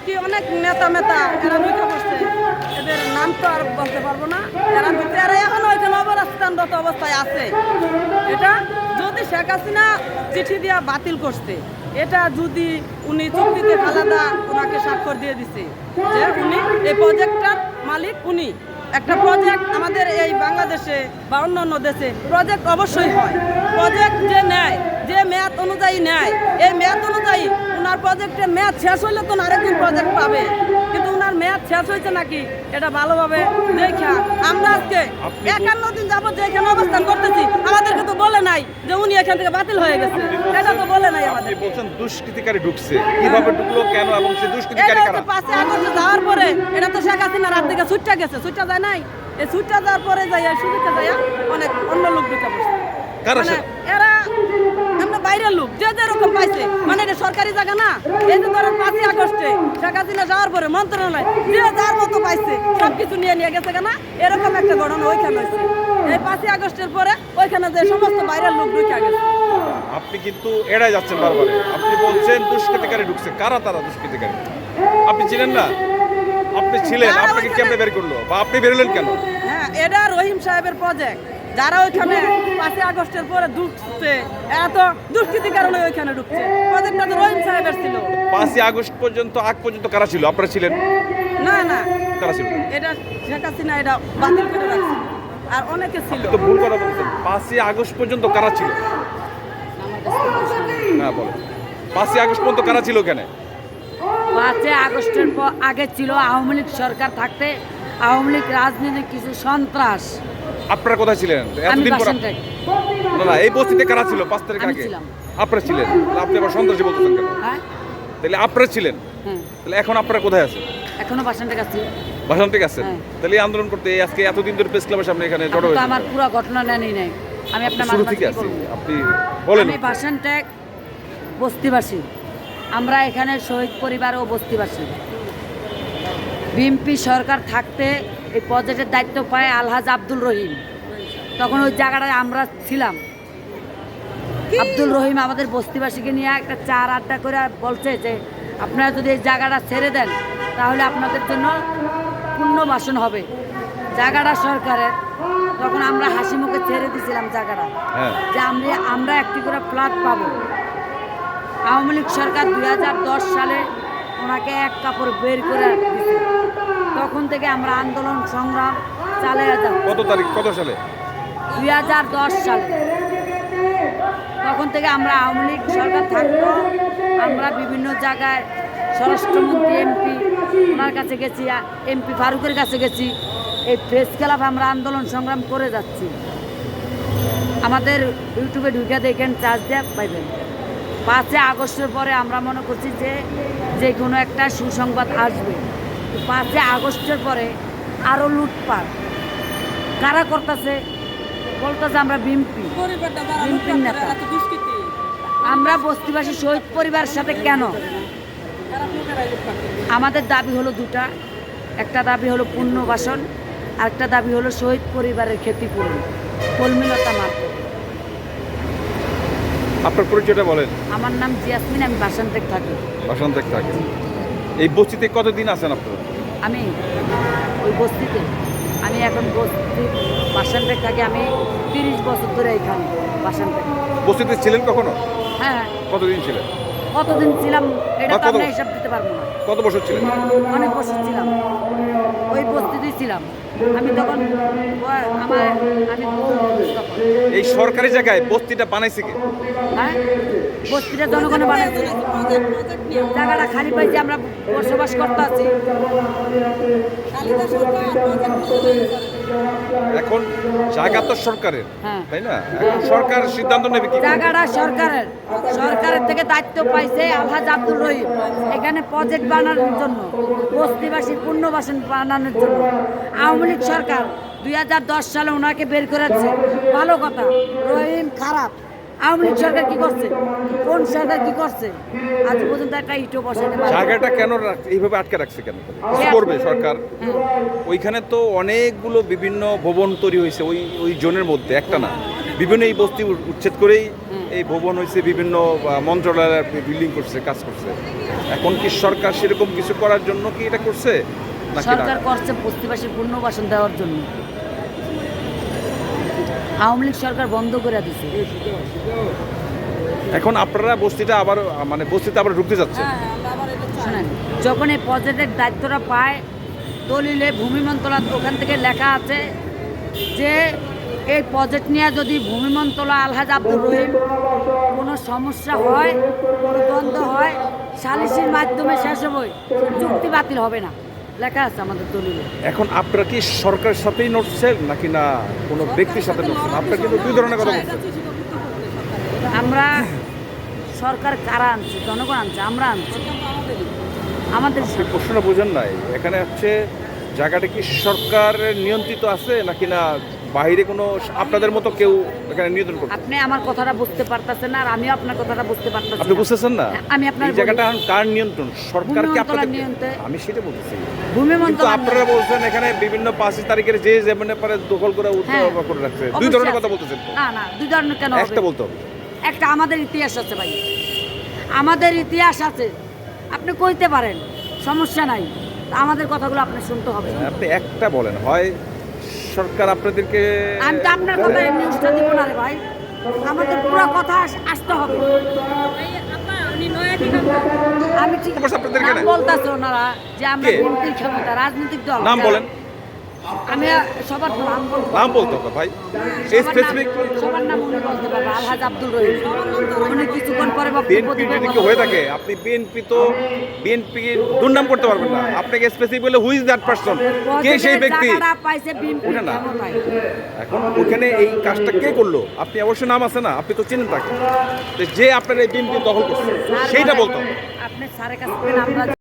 কি অনেক নেতা মেতা এরা ঢুকে বসছে, এদের নাম তো আর বলতে পারবো না। এরা এখন ওইখানে অবস্থানরত অবস্থায় আছে। এটা যদি শেখ হাসিনা চিঠি দিয়া বাতিল করছে, এটা যদি উনি চুক্তিতে আলাদা ওনাকে স্বাক্ষর দিয়ে দিছে যে উনি এই প্রজেক্টটার মালিক উনি। একটা প্রজেক্ট আমাদের এই বাংলাদেশে বা অন্য অন্য দেশে প্রজেক্ট অবশ্যই হয়। প্রজেক্ট যে নেয়, যে মেয়াদ অনুযায়ী নেয়, এই মেয়াদ অনুযায়ী ওনার প্রজেক্টের মেয়াদ শেষ হইলে তো আরেকজন প্রজেক্ট পাবে, কিন্তু ওনার মেয়াদ শেষ হয়েছে নাকি এটা ভালোভাবে দেখা আমরা আজকে 51 দিন যাবত যেখানে অবস্থান করতেছি আমাদেরকে তো বলে নাই যে উনি এখান থেকে বাতিল হয়ে গেছে, এটা তো বলে নাই আমাদের। বলছেন দুষ্কৃতিকারী ঢুকছে, কিভাবে ঢুকলো, কেন, এবং সেই দুষ্কৃতিকারী কারা? 5 আগস্ট যাওয়ার পরে এটা তো শেখ হাসিনা রাত থেকে ছুটটা গেছে, ছুটটা যায় নাই, এই ছুটটা যাওয়ার পরে যাই সুযোগটা যায় অনেক অন্য লোক ঢুকে বসছে। মানে এরা আমরা বাইরের লোক যে যেরকম পাইছে, মানে এটা সরকারি জায়গা না। এই যে ধরেন 5 আগস্টে শেখ হাসিনা যাওয়ার পরে মন্ত্রণালয় যে যার মতো পাইছে সবকিছু নিয়ে গেছে কেনা, এরকম একটা ঘটনা ওইখানে হয়েছে। এই 5 আগস্টের পরে ওইখানে যে সমস্ত বাইরের লোক ঢুকে গেছে। আপনি কিন্তু এড়াই যাচ্ছেন বারবারে। আপনি বলছেন দুষ্কৃতিকারী ঢুকছে, কারা তারা দুষ্কৃতিকারী? আপনি ছিলেন না? আপনি ছিলেন, আপনাকে কেমনে বের করলো বা আপনি বেরোলেন কেন? হ্যাঁ, এটা রহিম সাহেবের প্রজেক্ট। যারা ওইখানে 5 আগস্টের পরে ঢুকছে এরা তো দুষ্কৃতির কারণে ওইখানে ঢুকছে। প্রজেক্টটা তো রহিম সাহেবের ছিল। 5 আগস্ট পর্যন্ত আগ পর্যন্ত কারা ছিল? আপনারা ছিলেন না না, কারা ছিল? এটা শেখ হাসিনা এটা বাতিল করে রাখছে, আর অনেকে ছিল। তো ভুল কথা বলছেন। 5 আগস্ট পর্যন্ত কারা ছিল? না বলেন, 5 আগস্ট পর্যন্ত কারা ছিল কেন? 5 আগস্টের আগে ছিল আওয়ামী লীগ সরকার থাকতে আওয়ামী লীগ রাজনীতির কিছু সন্ত্রাস। আপনারা কোথায় ছিলেন এতদিন পর? না না, এই বস্তিতে কারা ছিল 5 তারিখ আগে? আপনারা ছিলেন। আপনি আবার সন্ত্রাসী বলতেছেন কেন? হ্যাঁ, তাহলে আপনারা ছিলেন, হ্যাঁ। তাহলে এখন আপনারা কোথায় আছেন? এখনো বাসনটাক আছি। বাসন্তী আছেন? হ্যাঁ। তাহলে এই আন্দোলন করতে আজকে এতদিন ধরে প্রেস ক্লাবের সামনে এখানে জড়ো হয়েছে। আমার পুরো ঘটনা নেই নাই, আমি আপনার শুরু থেকে আছি, আপনি বলেন। আমি বাসনটাক বস্তিবাসী। আমরা এখানে শহীদ পরিবার ও বস্তিবাসী। বিএনপি সরকার থাকতে এই প্রজেক্টের দায়িত্ব পায় আলহাজ আব্দুল রহিম। তখন ওই জায়গাটায় আমরা ছিলাম। আব্দুল রহিম আমাদের বস্তিবাসীকে নিয়ে একটা চার আড্ডা করে বলছে যে আপনারা যদি এই জায়গাটা ছেড়ে দেন তাহলে আপনাদের জন্য পুনর্বাসন হবে। জায়গাটা সরকারের। তখন আমরা হাসি মুখে ছেড়ে দিয়েছিলাম জায়গাটা, যে আমরা একটি করে ফ্ল্যাট পাবো। আওয়ামী লীগ সরকার 2010 সালে ওনাকে এক কাপড় বের করে দিচ্ছে। তখন থেকে আমরা আন্দোলন সংগ্রাম চালিয়ে যাচ্ছি। কত তারিখ, কত সালে? 2010 সালে। তখন থেকে আমরা আওয়ামী লীগ সরকার থাকতো, আমরা বিভিন্ন জায়গায় স্বরাষ্ট্রমন্ত্রী এমপি ওনার কাছে গেছি, এমপি ফারুকের কাছে গেছি। এই প্রেস ক্লাব আমরা আন্দোলন সংগ্রাম করে যাচ্ছি। আমাদের ইউটিউবে ঢুকে দেখেন, চার্জ দেওয়া পাইবেন। 5 আগস্টের পরে আমরা মনে করছি যে কোনো একটা সুসংবাদ আসবে। 5 আগস্টের পরে আরও লুটপাট কারা করতেছে? বলতেছে আমরা বিএনপি নেতা। আমরা বস্তিবাসী শহীদ পরিবারের সাথে কেন? আমাদের দাবি হলো দুটা। একটা দাবি হলো পুনর্বাসন, আরেকটা দাবি হলো শহীদ পরিবারের ক্ষতিপূরণ, কলমিলতা মাত্র। আপনার পরিচয়টা বলেন। আমার নাম জিয়াসমিন, আমি বাসন্তেক থাকি। বাসন্তেক থাকি। এই বস্তিতে কতদিন আছেন আপনারা? আমি ওই বস্তিতে, আমি এখন বাসন্তেক থাকি। আমি 30 বছর ধরে এখানে বাসন্তেক। বস্তিতে ছিলেন কখনো? হ্যাঁ। কতদিন ছিলেন? কতদিন ছিলাম এটা তো আমরা হিসাব দিতে পারবো না। কত বছর ছিলেন? অনেক বছর ছিলাম, ওই বস্তিতেই ছিলাম। আমি তখন এই সরকারি জায়গায় বস্তিটা বানাইছে কে? হ্যাঁ, বস্তিটা জনগণে বানাইছে। জায়গাটা খালি পাইছে, আমরা বসবাস করতে আছি। এখন জায়গা তো সরকারের, হ্যাঁ, তাই না? এখন সরকার সিদ্ধান্ত নেবে কি? জায়গাটা সরকারের থেকে দায়িত্ব পাইছে আলহাজ আব্দুল রহিম এখানে প্রজেক্ট বানানোর জন্য, বস্তিবাসীর পুনর্বাসন বানানোর জন্য। আওয়ামী লীগ সরকার 2010 সালে ওনাকে বের করেছে, ভালো কথা। রহিম খারাপ। আওয়ামী লীগ সরকার কি করছে? কোন সরকার কি করছে? আজ পর্যন্ত একটা ইটও বসাতে পারে। জায়গাটা কেন এইভাবে আটকে রাখছে কেন? কি করবে সরকার? ওইখানে তো অনেকগুলো বিভিন্ন ভবন তৈরি হয়েছে ওই জোনের মধ্যে, একটা না, বিভিন্ন এই বস্তি উচ্ছেদ করেই এই ভবন হয়েছে, বিভিন্ন মন্ত্রণালয়ের বিল্ডিং করছে, কাজ করছে। এখন কি সরকার সেরকম কিছু করার জন্য কি এটা করছে নাকি না? সরকার করছে বস্তিবাসীর পুনর্বাসন দেওয়ার জন্য। আওয়ামী লীগ সরকার বন্ধ করে দিছে। এখন আপনারা বস্তিটা আবার মানে বস্তিতে আবার ঢুকতে যাচ্ছে। শোনেন, যখন এই প্রজেক্টের দায়িত্বটা পায়, দলিলে ভূমি মন্ত্রণালয় ওখান থেকে লেখা আছে যে এই প্রজেক্ট নিয়ে যদি ভূমি মন্ত্রণালয় আলহাজ আব্দুর রহিম কোনো সমস্যা হয়, কোনো দ্বন্দ্ব হয়, সালিসির মাধ্যমে শেষ হবে, চুক্তি বাতিল হবে না, লেখা আছে আমাদের দলিলে। এখন আপনারা কি সরকারের সাথেই নড়ছেন নাকি না কোনো ব্যক্তির সাথে নড়ছেন? আপনারা কিন্তু দুই ধরনের কথা বলছেন। আমরা সরকার কারা আনছে? জনগণ আনছে, আমরা আনছি। আমাদের আপনি প্রশ্নটা বোঝেন নাই। এখানে হচ্ছে জায়গাটা কি সরকারের নিয়ন্ত্রিত আছে নাকি না বাইরে কোনো আপনাদের মতো কেউ এখানে নিয়ন্ত্রণ করছে? আপনি আমার কথাটা বুঝতে পারতেছেন না, আর আমিও আপনার কথাটা বুঝতে পারতেছি আপনি না। বুঝতেছেন না? আমি আপনার এই জায়গাটা এখন কার নিয়ন্ত্রণ? সরকার কি ভূমি আপনাদের? মন্ত্রণালয়ের নিয়ন্ত্রণে। আমি সেটা বলতেছি। ভূমি কিন্তু মন্ত্রণালয় আপনারা বলছেন এখানে বিভিন্ন 5 তারিখের যে যেমন পারে দখল করে উদ্যোগ করে রাখছে। দুই অবশ্যই ধরনের আছে। কথা বলতেছেন তো। না না, দুই ধরনের কেন হবে? একটা বলতে হবে। একটা আমাদের ইতিহাস আছে ভাই, আমাদের ইতিহাস আছে, আপনি কইতে পারেন, সমস্যা নাই। আমাদের কথাগুলো আপনি শুনতে হবে। আপনি একটা বলেন, হয় সরকার আপনাদেরকে আমি তো আপনার কথা নিউজটা দিব না রে ভাই, আমাদের পুরো কথা আসতে হবে। আমি ঠিক অবশ্য আপনাদের এখানে? বলতেছে ওনারা যে আমরা কে? বিএনপির ক্ষমতা, রাজনৈতিক দল। নাম বলেন। আমি সবার নাম বলবো। নাম বলতে হবে ভাই। এই স্পেসিফিক সবার নাম উনি বলতে পারবে, আলহাজ আব্দুল রহিম। উনি কিছুক্ষণ পরে বক্তব্য বিএনপি দিবে। যদি কেউ হয়ে থাকে, আপনি বিএনপি তো বিএনপি দুর্নাম করতে পারবেন না। আপনাকে স্পেসিফিক বলে হুই ইজ দ্যাট পারসন, কে সেই ব্যক্তি? জায়গাটা পাইছে বিএনপির ওটা না। ক্ষমতায়। এখন ওখানে এই কাজটা কে করলো? আপনি অবশ্যই নাম আছে না, আপনি তো চেনেন তাকে। তো যে আপনার এই বিএনপি দখল করছে সেইটা বলতে হবে। আপনি স্যারের কাছ থেকে নামটা